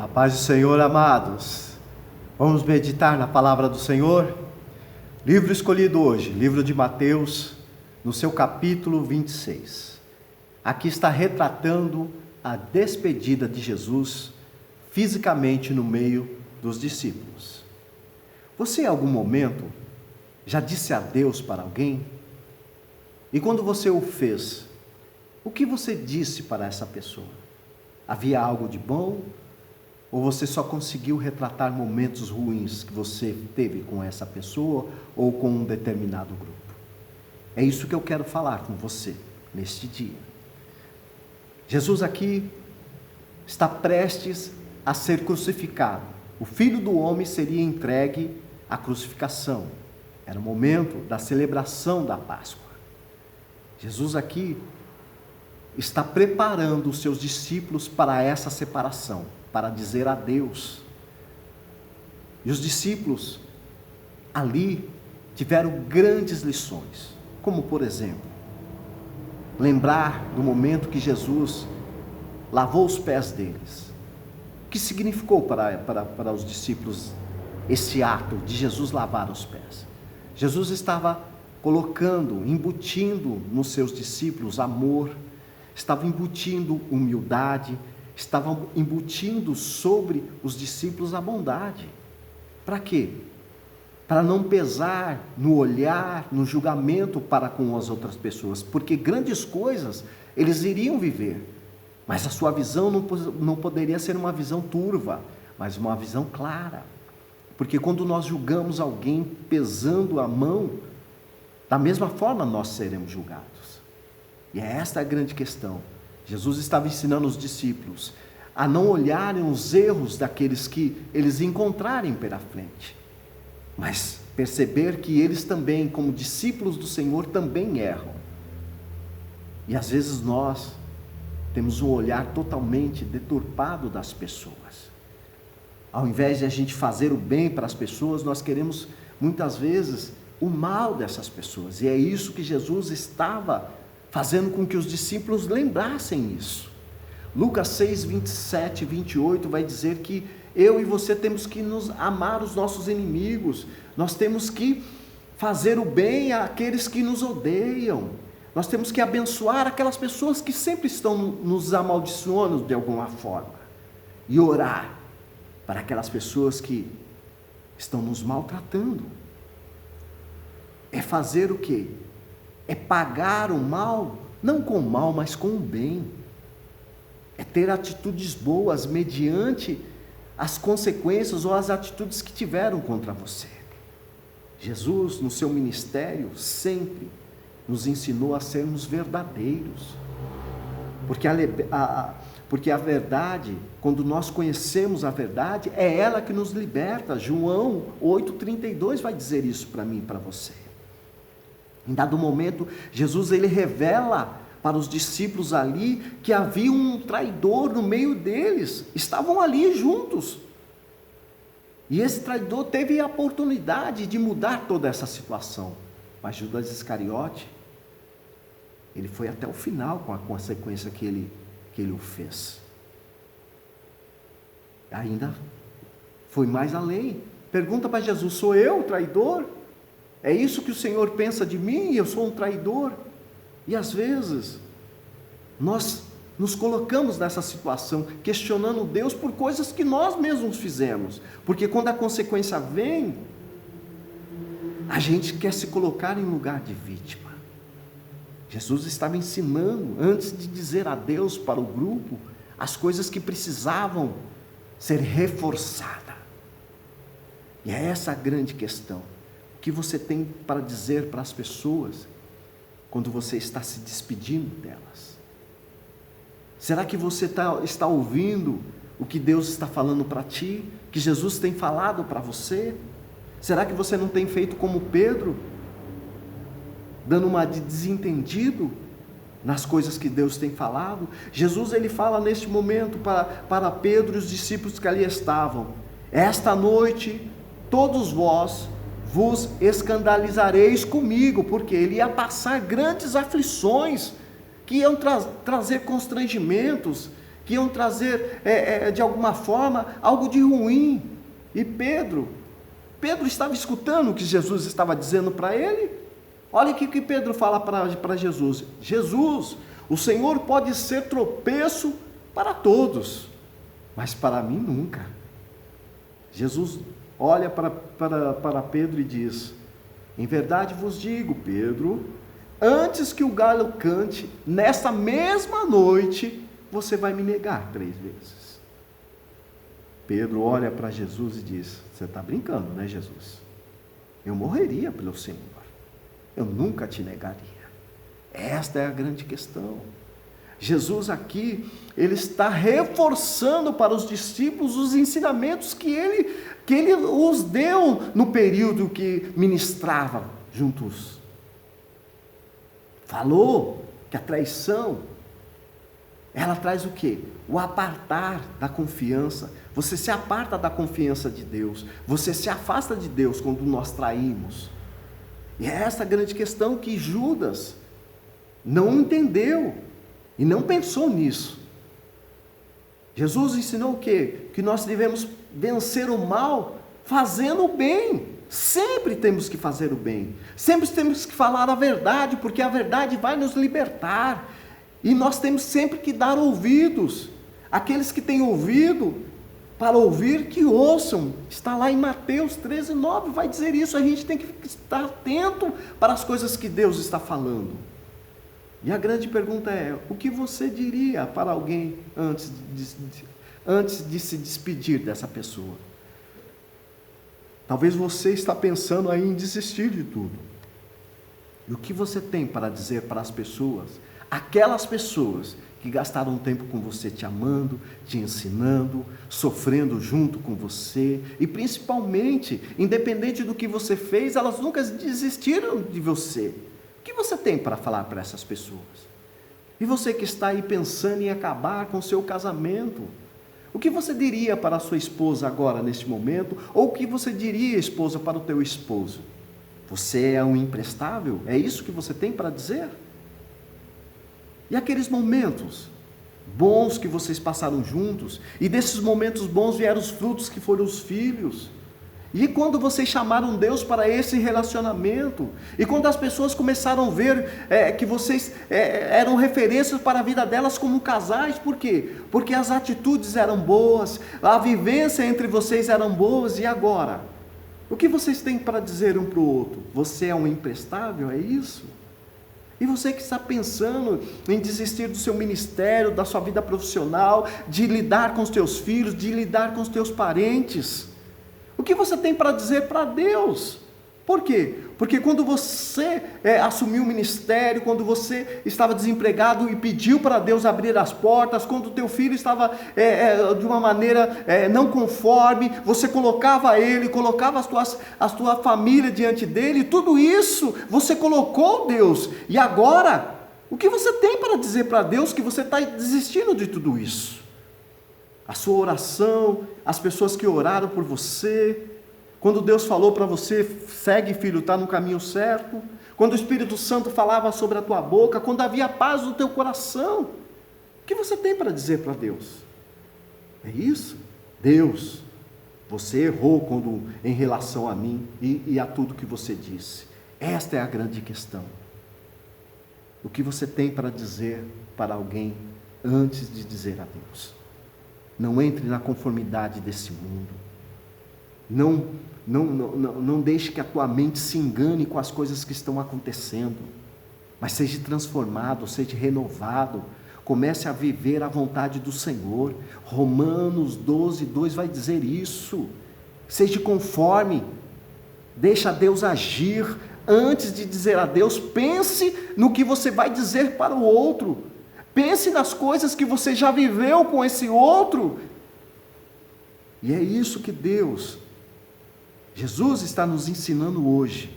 A paz do Senhor, amados. Vamos meditar na palavra do Senhor? Livro escolhido hoje, livro de Mateus, no seu capítulo 26. Aqui está retratando a despedida de Jesus fisicamente no meio dos discípulos. Você em algum momento já disse adeus para alguém? E quando você o fez, o que você disse para essa pessoa? Havia algo de bom? Ou você só conseguiu retratar momentos ruins que você teve com essa pessoa ou com um determinado grupo? É isso que eu quero falar com você neste dia. Jesus aqui está prestes a ser crucificado. O Filho do Homem seria entregue à crucificação. Era o momento da celebração da Páscoa. Jesus aqui está preparando os seus discípulos para essa separação, para dizer adeus. E os discípulos ali tiveram grandes lições, como por exemplo, lembrar do momento que Jesus lavou os pés deles. O que significou para os discípulos esse ato de Jesus lavar os pés? Jesus estava colocando, embutindo nos seus discípulos amor, estava embutindo humildade, estavam embutindo sobre os discípulos a bondade. Para quê? Para não pesar no olhar, no julgamento para com as outras pessoas, porque grandes coisas eles iriam viver, mas a sua visão não poderia ser uma visão turva, mas uma visão clara, porque quando nós julgamos alguém pesando a mão, da mesma forma nós seremos julgados. E é esta a grande questão. Jesus estava ensinando os discípulos a não olharem os erros daqueles que eles encontrarem pela frente, mas perceber que eles também, como discípulos do Senhor, também erram. E às vezes nós temos um olhar totalmente deturpado das pessoas. Ao invés de a gente fazer o bem para as pessoas, nós queremos muitas vezes o mal dessas pessoas. E é isso que Jesus estava fazendo com que os discípulos lembrassem isso. Lucas 6, 27 e 28 vai dizer que eu e você temos que amar os nossos inimigos, nós temos que fazer o bem àqueles que nos odeiam, nós temos que abençoar aquelas pessoas que sempre estão nos amaldiçoando de alguma forma, e orar para aquelas pessoas que estão nos maltratando. É fazer o quê? É pagar o mal, não com o mal, mas com o bem. É ter atitudes boas mediante as consequências ou as atitudes que tiveram contra você. Jesus, no seu ministério, sempre nos ensinou a sermos verdadeiros. Porque a verdade, quando nós conhecemos a verdade, é ela que nos liberta. João 8,32 vai dizer isso para mim e para você. Em dado momento, Jesus ele revela para os discípulos ali que havia um traidor no meio deles, estavam ali juntos. E esse traidor teve a oportunidade de mudar toda essa situação, mas Judas Iscariote, ele foi até o final com a consequência que ele o fez. Ainda foi mais além, pergunta para Jesus: sou eu o traidor? É isso que o Senhor pensa de mim? Eu sou um traidor? E às vezes, nós nos colocamos nessa situação, questionando Deus por coisas que nós mesmos fizemos, porque quando a consequência vem, a gente quer se colocar em lugar de vítima. Jesus estava ensinando, antes de dizer adeus para o grupo, as coisas que precisavam ser reforçadas. E é essa a grande questão. O que você tem para dizer para as pessoas quando você está se despedindo delas? Será que você está ouvindo o que Deus está falando para ti? Que Jesus tem falado para você? Será que você não tem feito como Pedro, dando uma de desentendido nas coisas que Deus tem falado? Jesus ele fala neste momento para Pedro e os discípulos que ali estavam: esta noite todos vós vos escandalizareis comigo, porque ele ia passar grandes aflições, que iam trazer constrangimentos, que iam trazer, de alguma forma, algo de ruim. E Pedro estava escutando o que Jesus estava dizendo para ele. Olha o que Pedro fala para Jesus. Jesus, o Senhor pode ser tropeço para todos, mas para mim nunca. Jesus olha para Pedro e diz: em verdade vos digo, Pedro, antes que o galo cante, nessa mesma noite, você vai me negar 3 vezes. Pedro olha para Jesus e diz: você está brincando, né, Jesus? Eu morreria pelo Senhor. Eu nunca te negaria. Esta é a grande questão. Jesus aqui, ele está reforçando para os discípulos os ensinamentos que ele os deu no período que ministrava juntos. Falou que a traição, ela traz o quê? O apartar da confiança. Você se aparta da confiança de Deus. Você se afasta de Deus quando nós traímos. E é essa a grande questão que Judas não entendeu e não pensou nisso. Jesus ensinou o quê? Que nós devemos vencer o mal fazendo o bem. Sempre temos que fazer o bem. Sempre temos que falar a verdade, porque a verdade vai nos libertar. E nós temos sempre que dar ouvidos. Aqueles que têm ouvido para ouvir, que ouçam. Está lá em Mateus 13:9, vai dizer isso. A gente tem que estar atento para as coisas que Deus está falando. E a grande pergunta é: o que você diria para alguém antes de se despedir dessa pessoa? Talvez você está pensando aí em desistir de tudo. E o que você tem para dizer para as pessoas, aquelas pessoas que gastaram tempo com você te amando, te ensinando, sofrendo junto com você, e principalmente, independente do que você fez, elas nunca desistiram de você. O que você tem para falar para essas pessoas? E você que está aí pensando em acabar com o seu casamento, o que você diria para a sua esposa agora, neste momento? Ou o que você diria, esposa, para o teu esposo? Você é um imprestável? É isso que você tem para dizer? E aqueles momentos bons que vocês passaram juntos, e desses momentos bons vieram os frutos que foram os filhos. E quando vocês chamaram Deus para esse relacionamento, e quando as pessoas começaram a ver que vocês eram referências para a vida delas como casais, por quê? Porque as atitudes eram boas, a vivência entre vocês eram boas, e agora? O que vocês têm para dizer um para o outro? Você é um imprestável, é isso? E você que está pensando em desistir do seu ministério, da sua vida profissional, de lidar com os teus filhos, de lidar com os teus parentes, o que você tem para dizer para Deus? Por quê? Porque quando você assumiu o ministério, quando você estava desempregado e pediu para Deus abrir as portas, quando o teu filho estava de uma maneira não conforme, você colocava ele, colocava a tua família diante dele, tudo isso você colocou Deus. E agora, o que você tem para dizer para Deus que você está desistindo de tudo isso? A sua oração, as pessoas que oraram por você, quando Deus falou para você, segue filho, está no caminho certo, quando o Espírito Santo falava sobre a tua boca, quando havia paz no teu coração, o que você tem para dizer para Deus? É isso? Deus, você errou em relação a mim e a tudo que você disse. Esta é a grande questão. O que você tem para dizer para alguém antes de dizer a Deus? Não entre na conformidade desse mundo. Não deixe que a tua mente se engane com as coisas que estão acontecendo. Mas seja transformado, seja renovado. Comece a viver a vontade do Senhor. Romanos 12:2 vai dizer isso. Seja conforme. Deixa Deus agir. Antes de dizer a Deus, pense no que você vai dizer para o outro. Pense nas coisas que você já viveu com esse outro. E é isso que Jesus está nos ensinando hoje.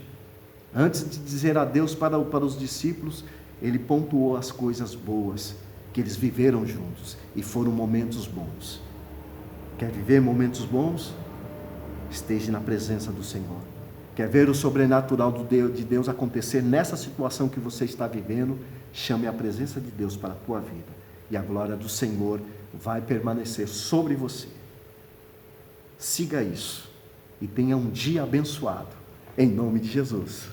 Antes de dizer adeus para os discípulos, ele pontuou as coisas boas que eles viveram juntos, e foram momentos bons. Quer viver momentos bons? Esteja na presença do Senhor. Quer ver o sobrenatural de Deus acontecer nessa situação que você está vivendo? Chame a presença de Deus para a tua vida e a glória do Senhor vai permanecer sobre você. Siga isso e tenha um dia abençoado, em nome de Jesus.